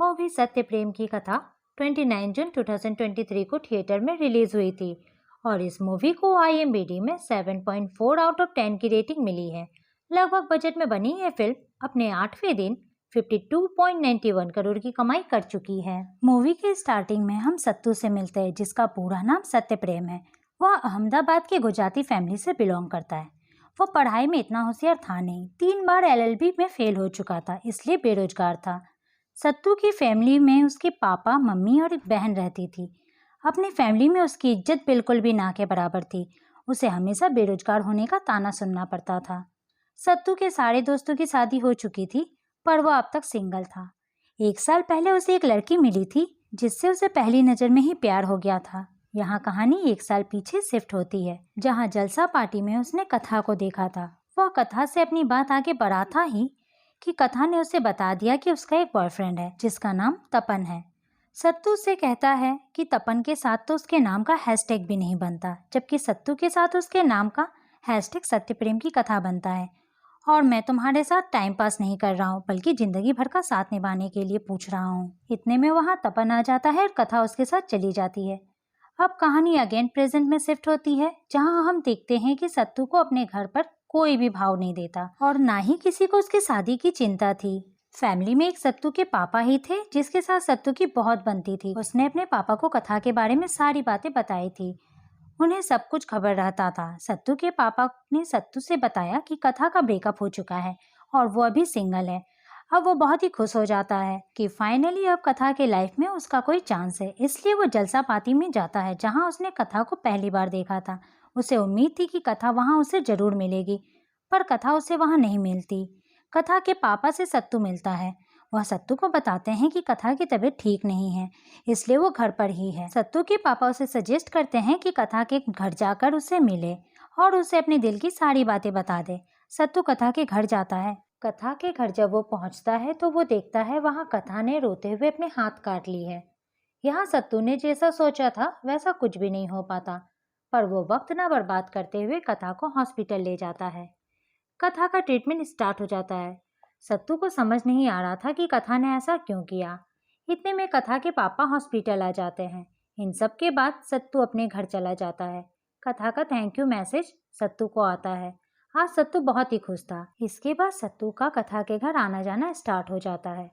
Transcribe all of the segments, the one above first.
Movie सत्य प्रेम की कथा 29 जून 2023 को थिएटर में रिलीज हुई थी और इस मूवी को IMDb में 7.4 आउट ऑफ 10 की रेटिंग मिली है। लगभग बजट में बनी यह फिल्म अपने 8वें दिन 52.91 करोड़ की कमाई कर चुकी है। मूवी के स्टार्टिंग में हम सत्तू से मिलते हैं, जिसका पूरा नाम सत्य प्रेम है। वह अहमदाबाद के गुजराती फैमिली से बिलोंग करता है। वो पढ़ाई में इतना होशियार था नहीं, 3 बार LLB में फेल हो चुका था, इसलिए बेरोजगार था। सत्तू की फैमिली में उसके पापा, मम्मी और एक बहन रहती थी। अपनी फैमिली में उसकी इज्जत बिल्कुल भी ना के बराबर थी। उसे हमेशा बेरोजगार होने का ताना सुनना पड़ता था। सत्तू के सारे दोस्तों की शादी हो चुकी थी, पर वह अब तक सिंगल था। 1 साल पहले उसे एक लड़की मिली थी, जिससे उसे पहली नजर में ही प्यार हो गया था। यहाँ कहानी 1 साल पीछे शिफ्ट होती है, जहाँ जलसा पार्टी में उसने कथा को देखा था। वह कथा से अपनी बात आगे बढ़ाता ही कि कथा ने उसे बता दिया कि उसका एक बॉयफ्रेंड है, जिसका नाम तपन है। सत्तू से कहता है कि तपन के साथ तो उसके नाम का हैशटैग भी नहीं बनता, जबकि सत्तू के साथ उसके नाम का हैशटैग सत्य प्रेम की कथा बनता है। और मैं तुम्हारे साथ टाइम पास नहीं कर रहा हूँ, बल्कि जिंदगी भर का साथ निभाने के लिए पूछ रहा हूँ। इतने में वहाँ तपन आ जाता है और कथा उसके साथ चली जाती है। अब कहानी अगेन प्रेजेंट में शिफ्ट होती है, जहाँ हम देखते हैं कि सत्तू को अपने घर पर कोई भी भाव नहीं देता और ना ही किसी को उसकी शादी की चिंता थी। फैमिली में एक सत्तू के पापा ही थे, जिसके साथ सत्तू की बहुत बनती थी। उसने अपने पापा को कथा के बारे में सारी बातें बताई थी। उन्हें सब कुछ खबर रहता था। सत्तू के पापा ने सत्तू से बताया कि कथा का ब्रेकअप हो चुका है और वो अभी सिंगल है। अब वो बहुत ही खुश हो जाता है कि फाइनली अब कथा के लाइफ में उसका कोई चांस है। इसलिए वो जलसा पार्टी में जाता है, जहाँ उसने कथा को पहली बार देखा था। उसे उम्मीद थी कि कथा वहाँ उसे जरूर मिलेगी, पर कथा उसे वहाँ नहीं मिलती। कथा के पापा से सत्तू मिलता है। वह सत्तू को बताते हैं कि कथा की तबीयत ठीक नहीं है, इसलिए वो घर पर ही है। सत्तू के पापा उसे सजेस्ट करते हैं कि कथा के घर जाकर उसे मिले और उसे अपने दिल की सारी बातें बता दे। सत्तू कथा के घर जाता है। कथा के घर जब वो पहुंचता है तो वो देखता है वहाँ कथा ने रोते हुए अपने हाथ काट ली है। यहाँ सत्तू ने जैसा सोचा था वैसा कुछ भी नहीं हो पाता, पर वो वक्त ना बर्बाद करते हुए कथा को हॉस्पिटल ले जाता है। कथा का ट्रीटमेंट स्टार्ट हो जाता है। सत्तू को समझ नहीं आ रहा था कि कथा ने ऐसा क्यों किया। इतने में कथा के पापा हॉस्पिटल आ जाते हैं। इन सब के बाद सत्तू अपने घर चला जाता है। कथा का थैंक यू मैसेज सत्तू को आता है। आज सत्तू बहुत ही खुश था। इसके बाद सत्तू का कथा के घर आना जाना स्टार्ट हो जाता है।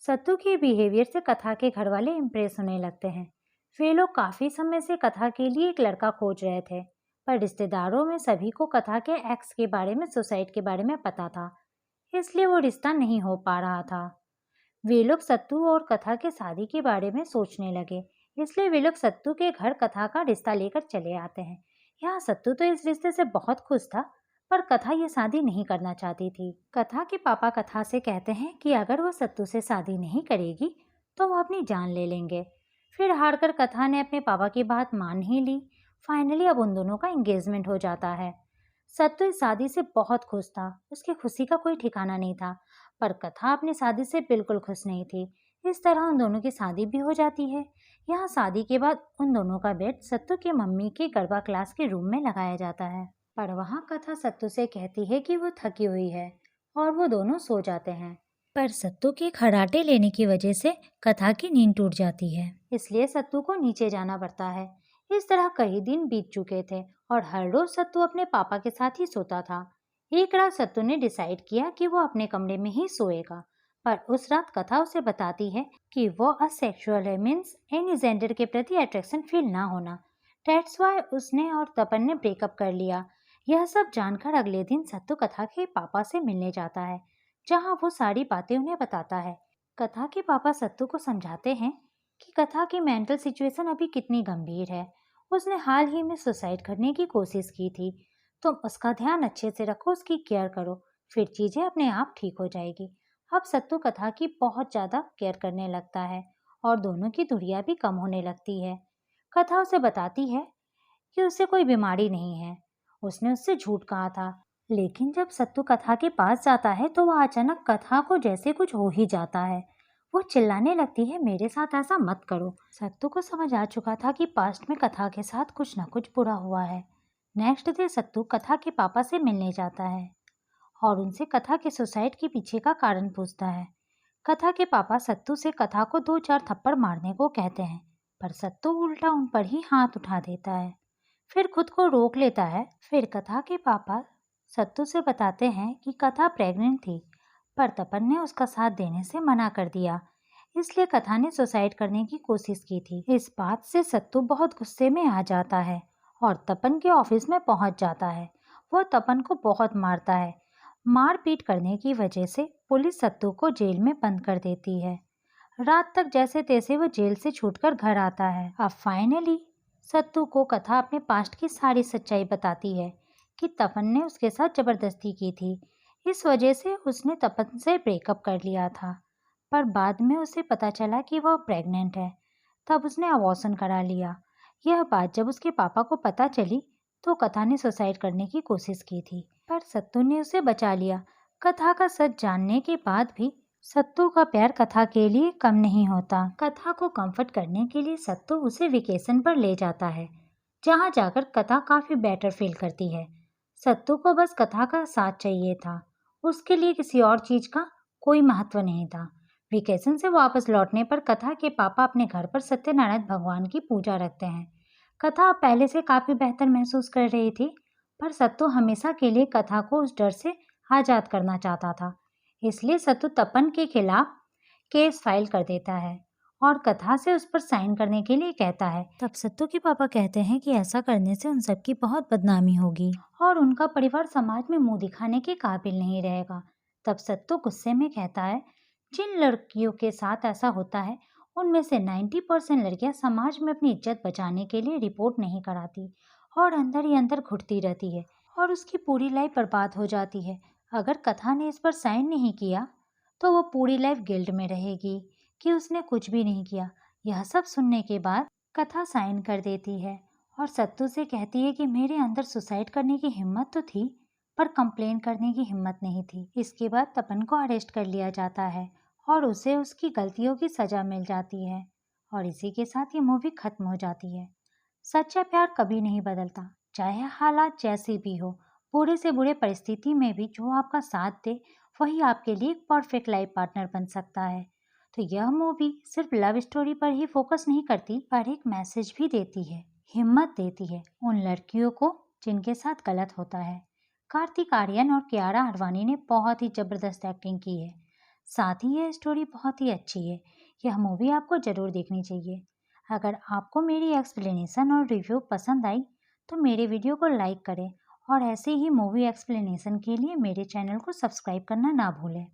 सत्तू के बिहेवियर से कथा के घर वाले इम्प्रेस होने लगते हैं। वे लोग काफी समय से कथा के लिए एक लड़का खोज रहे थे, पर रिश्तेदारों में सभी को कथा के एक्स के बारे में, सुसाइड के बारे में पता था, इसलिए वो रिश्ता नहीं हो पा रहा था। वे लोग सत्तू और कथा के शादी के बारे में सोचने लगे, इसलिए वे लोग सत्तू के घर कथा का रिश्ता लेकर चले आते हैं। यहाँ सत्तू तो इस रिश्ते से बहुत खुश था, पर कथा ये शादी नहीं करना चाहती थी। कथा के पापा कथा से कहते हैं कि अगर वो सत्तू से शादी नहीं करेगी तो वो अपनी जान ले लेंगे। फिर हारकर कथा ने अपने पापा की बात मान ही ली। फाइनली अब उन दोनों का एंगेजमेंट हो जाता है। सत्तू इस शादी से बहुत खुश था। उसकी खुशी का कोई ठिकाना नहीं था, पर कथा अपनी शादी से बिल्कुल खुश नहीं थी। इस तरह उन दोनों की शादी भी हो जाती है। यहाँ शादी के बाद उन दोनों का बेड सत्तू की मम्मी के गरबा क्लास के रूम में लगाया जाता है, पर वहाँ कथा सत्तू से कहती है कि वो थकी हुई है और वो दोनों सो जाते हैं। पर सत्तू के खर्राटे लेने की वजह से कथा की नींद टूट जाती है, इसलिए सत्तू को नीचे जाना पड़ता है। इस तरह कई दिन बीत चुके थे और हर रोज सत्तू अपने पापा के साथ ही सोता था। एक रात सत्तू ने डिसाइड किया कि वो अपने कमरे में ही सोएगा, पर उस रात कथा उसे बताती है कि वो असेक्सुअल है, मीन्स एनी जेंडर के प्रति अट्रैक्शन फील ना होना। दैट्स व्हाई उसने और तपन ने ब्रेकअप कर लिया। यह सब जानकर अगले दिन सत्तू कथा के पापा से मिलने जाता है, जहाँ वो सारी बातें उन्हें बताता है। कथा के पापा सत्तू को समझाते हैं कि कथा की मेंटल सिचुएशन अभी कितनी गंभीर है। उसने हाल ही में सुसाइड करने की कोशिश की थी। तुम उसका ध्यान अच्छे से रखो, उसकी केयर करो, फिर चीजें अपने आप ठीक हो जाएगी। अब सत्तू कथा की बहुत ज्यादा केयर करने लगता है और दोनों की दूरियां भी कम होने लगती है। कथा उसे बताती है कि उसे कोई बीमारी नहीं है। उसने उससे झूठ कहा था, लेकिन जब सत्तू कथा के पास जाता है तो वह अचानक कथा को जैसे कुछ हो ही जाता है। वो चिल्लाने लगती है, मेरे साथ ऐसा मत करो। सत्तू को समझ आ चुका था कि पास्ट में कथा के साथ कुछ न कुछ बुरा हुआ है। नेक्स्ट डे सत्तू कथा के पापा से मिलने जाता है और उनसे कथा के सुसाइड के पीछे का कारण पूछता है। कथा के पापा सत्तू से कथा को 2-4 थप्पड़ मारने को कहते हैं, पर सत्तू उल्टा उन पर ही हाथ उठा देता है। फिर खुद को रोक लेता है। फिर कथा के पापा सत्तू से बताते हैं कि कथा प्रेग्नेंट थी, पर तपन ने उसका साथ देने से मना कर दिया, इसलिए कथा ने सुसाइड करने की कोशिश की थी। इस बात से सत्तू बहुत गुस्से में आ जाता है और तपन के ऑफिस में पहुंच जाता है। वो तपन को बहुत मारता है। मारपीट करने की वजह से पुलिस सत्तू को जेल में बंद कर देती है। रात तक जैसे तैसे वो जेल से छूटकर घर आता है। अब फाइनली सत्तू को कथा अपने पास्ट की सारी सच्चाई बताती है कि तपन ने उसके साथ जबरदस्ती की थी। इस वजह से उसने तपन से ब्रेकअप कर लिया था, पर बाद में उसे पता चला कि वह प्रेग्नेंट है। तब उसने अबॉर्शन करा लिया। यह बात जब उसके पापा को पता चली तो कथा ने सुसाइड करने की कोशिश की थी, पर सत्तू ने उसे बचा लिया। कथा का सच जानने के बाद भी सत्तू का प्यार कथा के लिए कम नहीं होता। कथा को कंफर्ट करने के लिए सत्तू उसे वेकेशन पर ले जाता है, जहाँ जाकर कथा काफी बेटर फील करती है। सत्तू को बस कथा का साथ चाहिए था, उसके लिए किसी और चीज का कोई महत्व नहीं था। वेकेशन से वापस लौटने पर कथा के पापा अपने घर पर सत्यनारायण भगवान की पूजा रखते हैं। कथा पहले से काफी बेहतर महसूस कर रही थी, पर सत्तू हमेशा के लिए कथा को उस डर से आजाद करना चाहता था। इसलिए सत्तू तपन के खिलाफ केस फाइल कर देता है और कथा से उस पर साइन करने के लिए कहता है। तब सत्तू के पापा कहते हैं कि ऐसा करने से उन सबकी बहुत बदनामी होगी और उनका परिवार समाज में मुंह दिखाने के काबिल नहीं रहेगा। तब सत्तू गुस्से में कहता है, जिन लड़कियों के साथ ऐसा होता है उनमें से 90% लड़कियां समाज में अपनी इज्जत बचाने के लिए रिपोर्ट नहीं कराती और अंदर ही अंदर घुटती रहती है और उसकी पूरी लाइफ बर्बाद हो जाती है। अगर कथा ने इस पर साइन नहीं किया तो वो पूरी लाइफ गिल्ट में रहेगी कि उसने कुछ भी नहीं किया। यह सब सुनने के बाद कथा साइन कर देती है और सत्तू से कहती है कि मेरे अंदर सुसाइड करने की हिम्मत तो थी, पर कंप्लेन करने की हिम्मत नहीं थी। इसके बाद तपन को अरेस्ट कर लिया जाता है और उसे उसकी गलतियों की सजा मिल जाती है और इसी के साथ ये मूवी खत्म हो जाती है। सच्चा प्यार कभी नहीं बदलता, चाहे हालात जैसी भी हो। बुरे से बुरे परिस्थिति में भी जो आपका साथ दे वही आपके लिए एक परफेक्ट लाइफ पार्टनर बन सकता है। तो यह मूवी सिर्फ लव स्टोरी पर ही फोकस नहीं करती, पर एक मैसेज भी देती है, हिम्मत देती है उन लड़कियों को जिनके साथ गलत होता है। कार्तिक आर्यन और कियारा अडवाणी ने बहुत ही जबरदस्त एक्टिंग की है। साथ ही यह स्टोरी बहुत ही अच्छी है। यह मूवी आपको जरूर देखनी चाहिए। अगर आपको मेरी एक्सप्लेनेशन और रिव्यू पसंद आई तो मेरे वीडियो को लाइक करें और ऐसे ही मूवी एक्सप्लेनेशन के लिए मेरे चैनल को सब्सक्राइब करना ना भूलें।